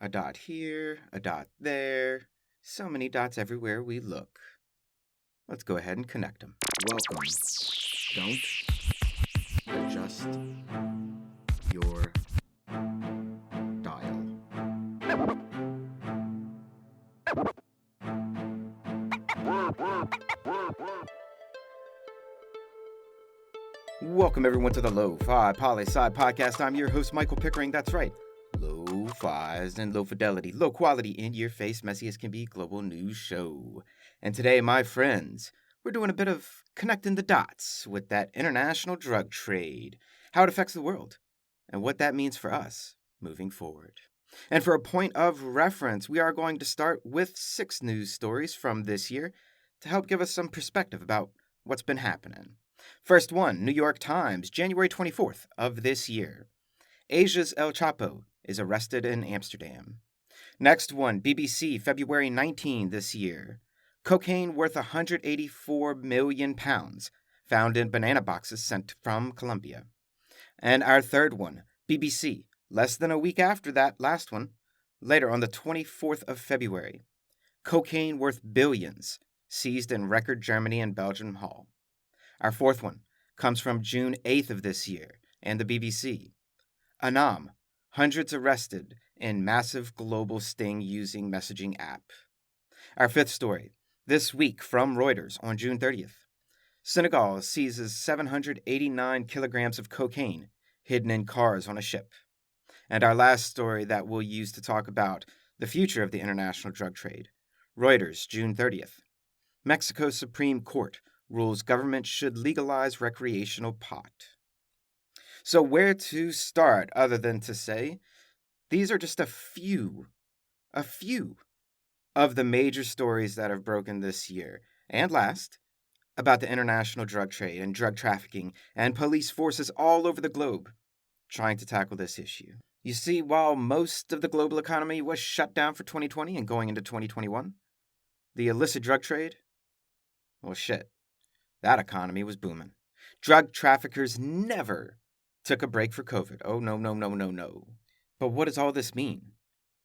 A dot here, a dot there. So many dots everywhere we look. Let's go ahead and connect them. Welcome. Don't adjust your dial. Welcome everyone to the Lofi Poli Sci podcast. I'm your host, Michael Pickering. That's right. Low fives and low fidelity, low quality, in your face, messy as can be global news show. And today, my friends, we're doing a bit of connecting the dots with that international drug trade, how it affects the world, and what that means for us moving forward. And for a point of reference, we are going to start with 6 news stories from this year to help give us some perspective about what's been happening. First one, New York Times, January 24th of this year. Asia's El Chapo is arrested in Amsterdam. Next one, BBC, February 19 this year. Cocaine worth 184 million pounds found in banana boxes sent from Colombia. And our third one, BBC, less than a week after that last one, later on the 24th of February. Cocaine worth billions seized in record Germany and Belgium haul. Our fourth one comes from June 8th of this year and the BBC. Annam, hundreds arrested in massive global sting using messaging app. Our fifth story, this week from Reuters on June 30th. Senegal seizes 789 kilograms of cocaine hidden in cars on a ship. And our last story that we'll use to talk about the future of the international drug trade. Reuters, June 30th. Mexico's Supreme Court rules government should legalize recreational pot. So where to start other than to say, these are just a few of the major stories that have broken this year and last about the international drug trade and drug trafficking and police forces all over the globe trying to tackle this issue. You see, while most of the global economy was shut down for 2020 and going into 2021, the illicit drug trade, well shit, that economy was booming. Drug traffickers never took a break for COVID. Oh, no. But what does all this mean?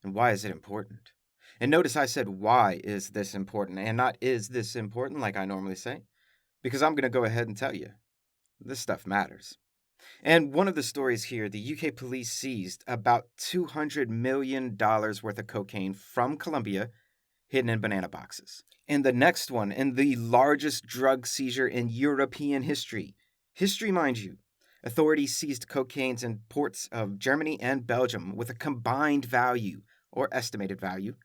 And why is it important? And notice I said, why is this important? And not, is this important, like I normally say? Because I'm going to go ahead and tell you, this stuff matters. And one of the stories here, the UK police seized about $200 million worth of cocaine from Colombia, hidden in banana boxes. And the next one, in the largest drug seizure in European history, mind you, authorities seized cocaine in ports of Germany and Belgium with a combined value, or estimated value,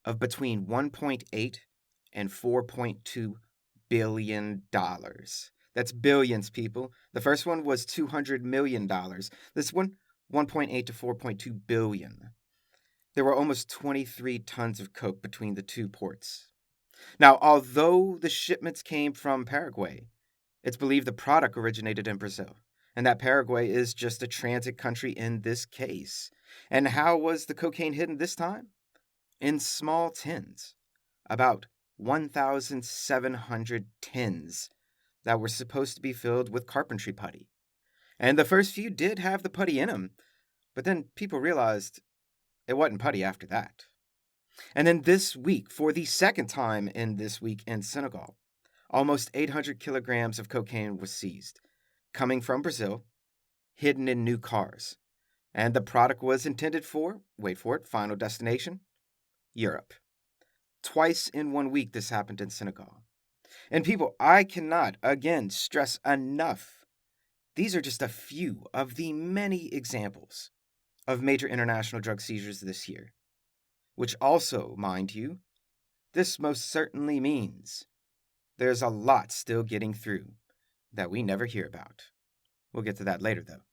of between 1.8 and 4.2 billion dollars. That's billions, people. The first one was $200 million. This one, 1.8 to 4.2 billion. There were almost 23 tons of coke between the two ports. Now, although the shipments came from Paraguay, it's believed the product originated in Brazil, and that Paraguay is just a transit country in this case. And how was the cocaine hidden this time? In small tins, about 1,700 tins that were supposed to be filled with carpentry putty. And the first few did have the putty in them, but then people realized it wasn't putty after that. And then this week, for the second time in this week in Senegal, almost 800 kilograms of cocaine was seized, coming from Brazil, hidden in new cars. And the product was intended for, wait for it, final destination, Europe. Twice in 1 week this happened in Senegal. And people, I cannot, again, stress enough, these are just a few of the many examples of major international drug seizures this year. Which also, mind you, this most certainly means there's a lot still getting through that we never hear about. We'll get to that later, though.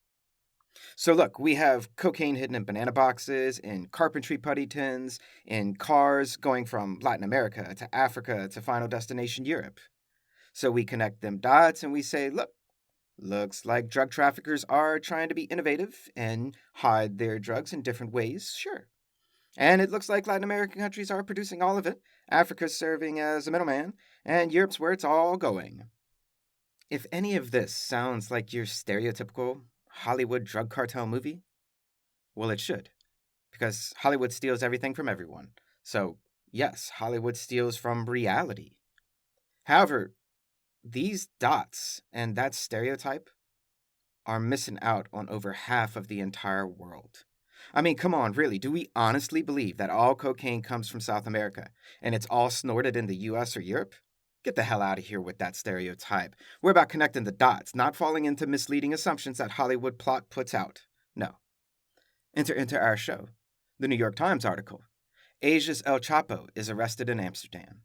So look, we have cocaine hidden in banana boxes, in carpentry putty tins, in cars going from Latin America to Africa to final destination Europe. So we connect them dots and we say, look, looks like drug traffickers are trying to be innovative and hide their drugs in different ways, sure. And it looks like Latin American countries are producing all of it, Africa's serving as a middleman, and Europe's where it's all going. If any of this sounds like your stereotypical Hollywood drug cartel movie, well, it should. because Hollywood steals everything from everyone. So, yes, Hollywood steals from reality. However, these dots and that stereotype are missing out on over half of the entire world. I mean, come on, really, do we honestly believe that all cocaine comes from South America and it's all snorted in the US or Europe? Get the hell out of here with that stereotype. We're about connecting the dots, not falling into misleading assumptions that Hollywood plot puts out. No. Enter into our show. The New York Times article. Asia's El Chapo is arrested in Amsterdam.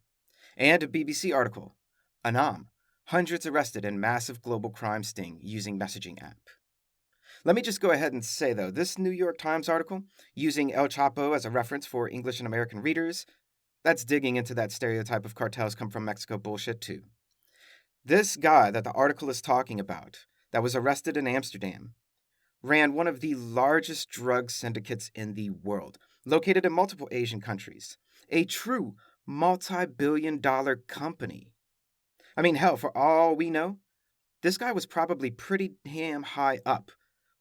And a BBC article. Annam. Hundreds arrested in massive global crime sting using messaging app. Let me just go ahead and say, though, this New York Times article, using El Chapo as a reference for English and American readers, that's digging into that stereotype of cartels come from Mexico bullshit, too. This guy that the article is talking about, that was arrested in Amsterdam, ran one of the largest drug syndicates in the world, located in multiple Asian countries. A true multi-billion-dollar company. I mean, hell, for all we know, this guy was probably pretty damn high up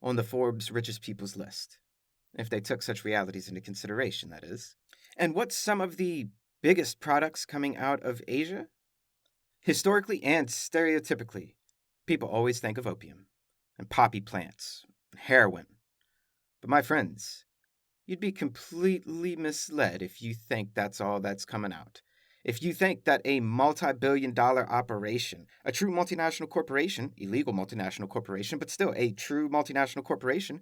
on the Forbes richest people's list. If they took such realities into consideration, that is. And what's some of the biggest products coming out of Asia? Historically and stereotypically, people always think of opium and poppy plants and heroin. But my friends, you'd be completely misled if you think that's all that's coming out. If you think that a multi-billion-dollar operation, a true multinational corporation, illegal multinational corporation, but still a true multinational corporation,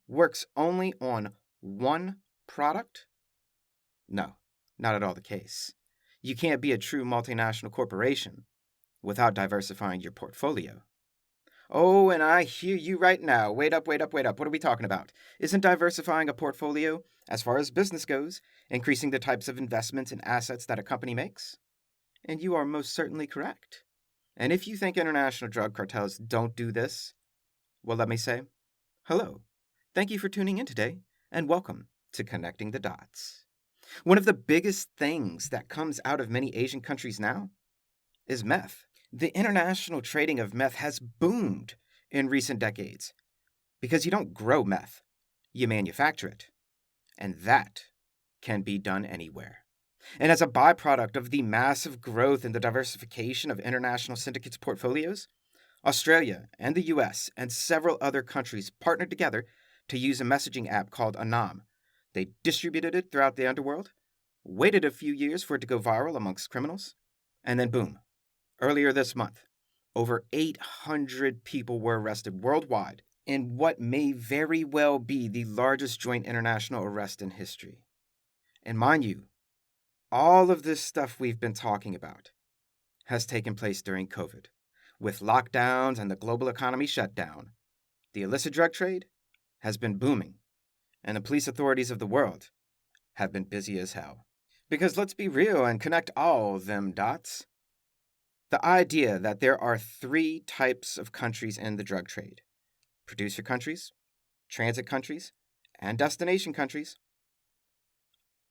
works only on one product? No, not at all the case. You can't be a true multinational corporation without diversifying your portfolio. Oh, and I hear you right now. Wait up, wait up, wait up. What are we talking about? Isn't diversifying a portfolio, as far as business goes, increasing the types of investments and assets that a company makes? And you are most certainly correct. And if you think international drug cartels don't do this, well, let me say, hello. Thank you for tuning in today, and welcome to Connecting the Dots. One of the biggest things that comes out of many Asian countries now is meth. The international trading of meth has boomed in recent decades because you don't grow meth, you manufacture it. And that can be done anywhere. And as a byproduct of the massive growth in the diversification of international syndicates portfolios, Australia and the US and several other countries partnered together to use a messaging app called Annam. They distributed it throughout the underworld, waited a few years for it to go viral amongst criminals, and then boom. Earlier this month, over 800 people were arrested worldwide in what may very well be the largest joint international arrest in history. And mind you, all of this stuff we've been talking about has taken place during COVID. With lockdowns and the global economy shut down, the illicit drug trade has been booming, and the police authorities of the world have been busy as hell. Because let's be real and connect all them dots. The idea that there are three types of countries in the drug trade: producer countries, transit countries, and destination countries.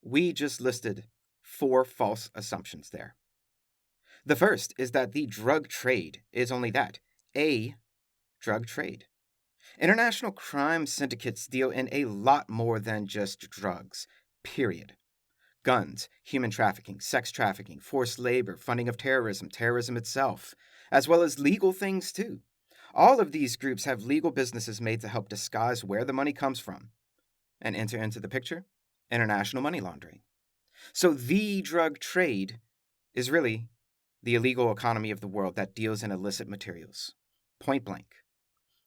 We just listed 4 false assumptions there. The first is that the drug trade is only that, a drug trade. International crime syndicates deal in a lot more than just drugs, period. Guns, human trafficking, sex trafficking, forced labor, funding of terrorism, terrorism itself, as well as legal things too. All of these groups have legal businesses made to help disguise where the money comes from. And enter into the picture international money laundering. So the drug trade is really the illegal economy of the world that deals in illicit materials. Point blank.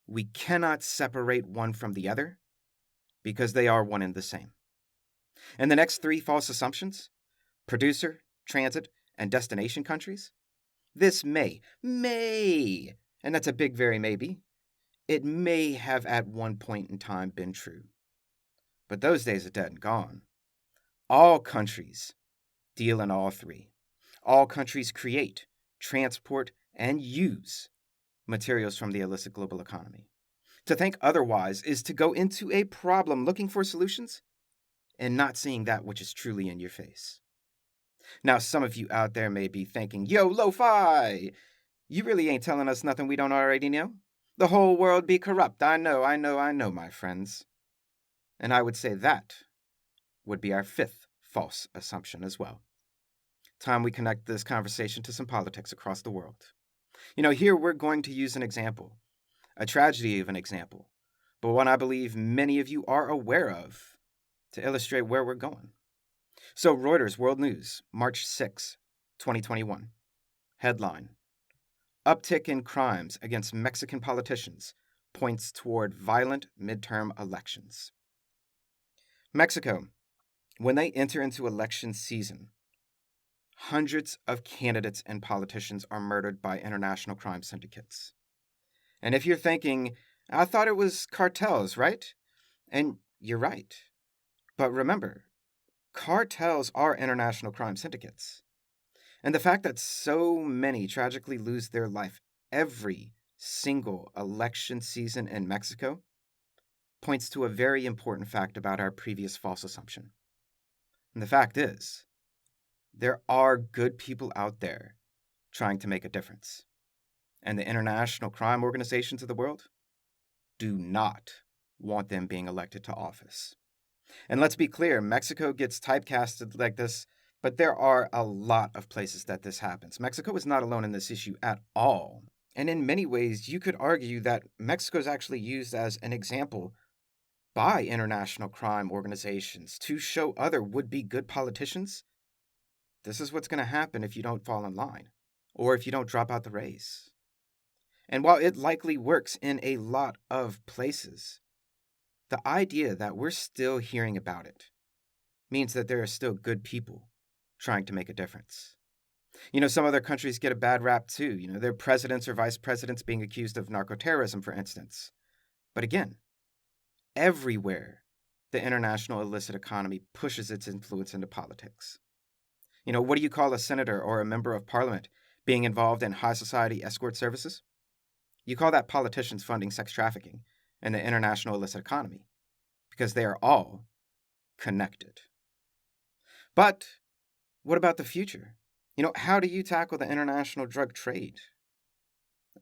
We cannot separate one from the other because they are one and the same. And the next 3 false assumptions: producer, transit, and destination countries. This may, and that's a big very maybe, it may have at one point in time been true. But those days are dead and gone. All countries deal in all 3. All countries create, transport, and use materials from the illicit global economy. To think otherwise is to go into a problem looking for solutions and not seeing that which is truly in your face. Now, some of you out there may be thinking, yo, Lo-Fi, you really ain't telling us nothing we don't already know. The whole world be corrupt. I know, my friends. And I would say that would be our fifth false assumption as well. Time we connect this conversation to some politics across the world. Here we're going to use an example, a tragedy of an example, but one I believe many of you are aware of to illustrate where we're going. So Reuters World News, March 6, 2021. Headline: Uptick in crimes against Mexican politicians points toward violent midterm elections. Mexico, when they enter into election season, hundreds of candidates and politicians are murdered by international crime syndicates. And if you're thinking, I thought it was cartels, right? And you're right. But remember, cartels are international crime syndicates. And the fact that so many tragically lose their life every single election season in Mexico points to a very important fact about our previous false assumption. And the fact is, there are good people out there trying to make a difference. And the international crime organizations of the world do not want them being elected to office. And let's be clear, Mexico gets typecasted like this, but there are a lot of places that this happens. Mexico is not alone in this issue at all. And in many ways, you could argue that Mexico is actually used as an example by international crime organizations to show other would-be good politicians, this is what's going to happen if you don't fall in line, or if you don't drop out the race. And while it likely works in a lot of places, the idea that we're still hearing about it means that there are still good people trying to make a difference. Some other countries get a bad rap too. Their presidents or vice presidents being accused of narco-terrorism, for instance. But again, everywhere the international illicit economy pushes its influence into politics. What do you call a senator or a member of parliament being involved in high society escort services? You call that politicians funding sex trafficking and the international illicit economy, because they are all connected. But what about the future? How do you tackle the international drug trade?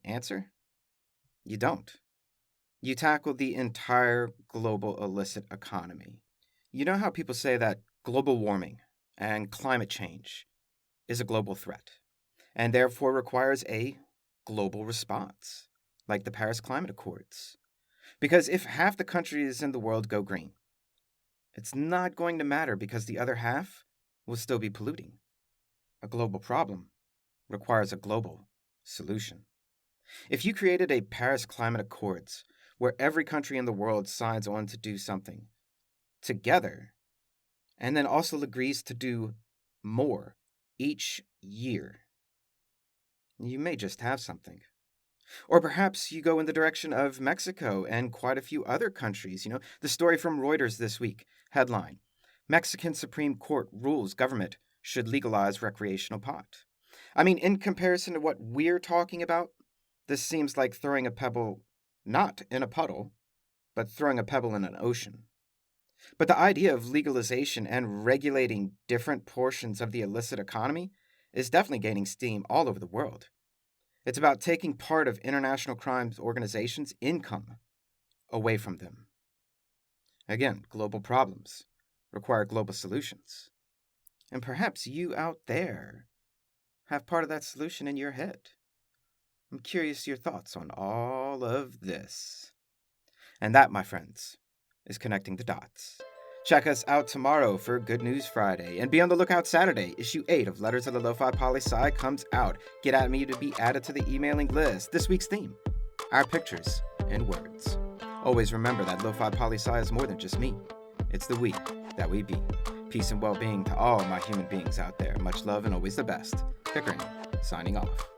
Answer: you don't. You tackle the entire global illicit economy. You know how people say that global warming and climate change is a global threat, and therefore requires a global response, like the Paris Climate Accords. Because if half the countries in the world go green, it's not going to matter because the other half will still be polluting. A global problem requires a global solution. If you created a Paris Climate Accords where every country in the world signs on to do something together, and then also agrees to do more each year, you may just have something. Or perhaps you go in the direction of Mexico and quite a few other countries. The story from Reuters this week, headline: Mexican Supreme Court rules government should legalize recreational pot. In comparison to what we're talking about, this seems like throwing a pebble not in a puddle, but throwing a pebble in an ocean. But the idea of legalization and regulating different portions of the illicit economy is definitely gaining steam all over the world. It's about taking part of international crime organizations' income away from them. Again, global problems require global solutions. And perhaps you out there have part of that solution in your head. I'm curious your thoughts on all of this. And that, my friends, is connecting the dots. Check us out tomorrow for Good News Friday, and be on the lookout Saturday. Issue 8 of Letters of the Lofi Poli Sci comes out. Get at me to be added to the emailing list. This week's theme: our pictures and words. Always remember that Lofi Poli Sci is more than just me. It's the we that we be. Peace and well-being to all my human beings out there. Much love and always the best. Pickering, signing off.